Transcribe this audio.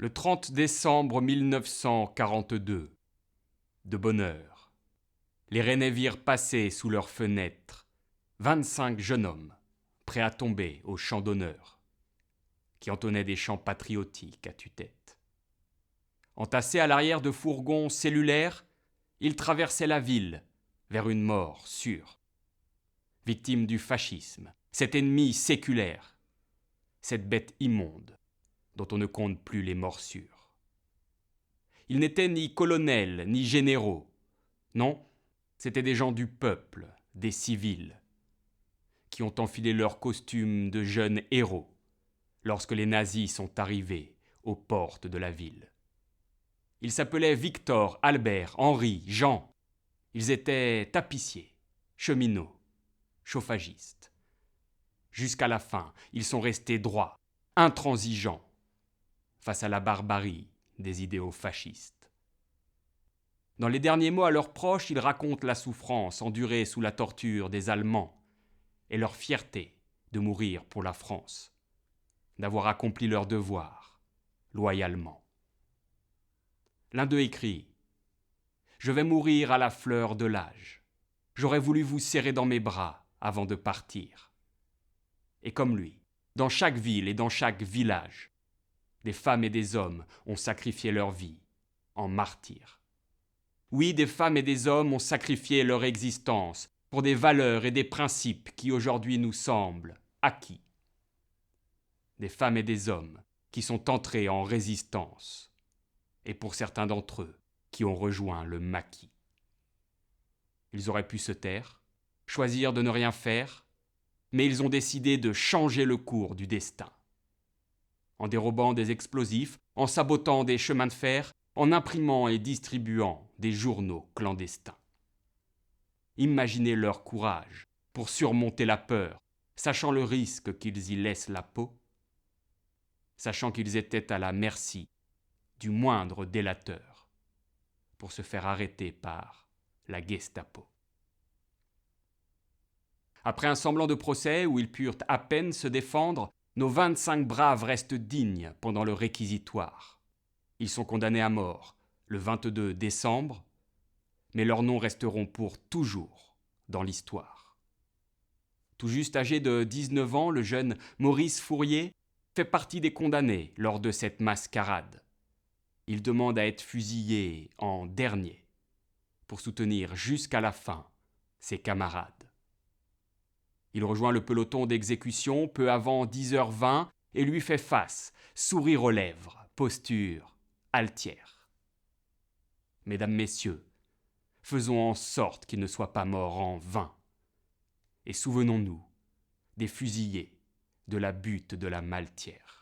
Le 30 décembre 1942, de bonne heure, les Rennais virent passer sous leurs fenêtres 25 jeunes hommes, prêts à tomber au champ d'honneur, qui entonnaient des chants patriotiques à tue-tête. Entassés à l'arrière de fourgons cellulaires, ils traversaient la ville vers une mort sûre. Victimes du fascisme, cet ennemi séculaire, cette bête immonde dont on ne compte plus les morsures. Ils n'étaient ni colonels ni généraux. Non, c'étaient des gens du peuple, des civils, qui ont enfilé leurs costumes de jeunes héros lorsque les nazis sont arrivés aux portes de la ville. Ils s'appelaient Victor, Albert, Henri, Jean. Ils étaient tapissiers, cheminots, chauffagistes. Jusqu'à la fin, ils sont restés droits, intransigeants, face à la barbarie des idéaux fascistes. Dans les derniers mots à leurs proches, ils racontent la souffrance endurée sous la torture des Allemands et leur fierté de mourir pour la France, d'avoir accompli leur devoir loyalement. L'un d'eux écrit « Je vais mourir à la fleur de l'âge. J'aurais voulu vous serrer dans mes bras avant de partir. » Et comme lui, dans chaque ville et dans chaque village, des femmes et des hommes ont sacrifié leur vie en martyrs. Oui, des femmes et des hommes ont sacrifié leur existence pour des valeurs et des principes qui aujourd'hui nous semblent acquis. Des femmes et des hommes qui sont entrés en résistance, et pour certains d'entre eux, qui ont rejoint le maquis. Ils auraient pu se taire, choisir de ne rien faire, mais ils ont décidé de changer le cours du destin. En dérobant des explosifs, en sabotant des chemins de fer, en imprimant et distribuant des journaux clandestins. Imaginez leur courage pour surmonter la peur, sachant le risque qu'ils y laissent la peau, sachant qu'ils étaient à la merci du moindre délateur pour se faire arrêter par la Gestapo. Après un semblant de procès où ils purent à peine se défendre, nos 25 braves restent dignes pendant le réquisitoire. Ils sont condamnés à mort le 22 décembre, mais leurs noms resteront pour toujours dans l'histoire. Tout juste âgé de 19 ans, le jeune Maurice Fourier fait partie des condamnés lors de cette mascarade. Il demande à être fusillé en dernier pour soutenir jusqu'à la fin ses camarades. Il rejoint le peloton d'exécution peu avant 10h20 et lui fait face, sourire aux lèvres, posture altière. Mesdames, Messieurs, faisons en sorte qu'il ne soit pas mort en vain. Et souvenons-nous des fusillés de la butte de la Maletière.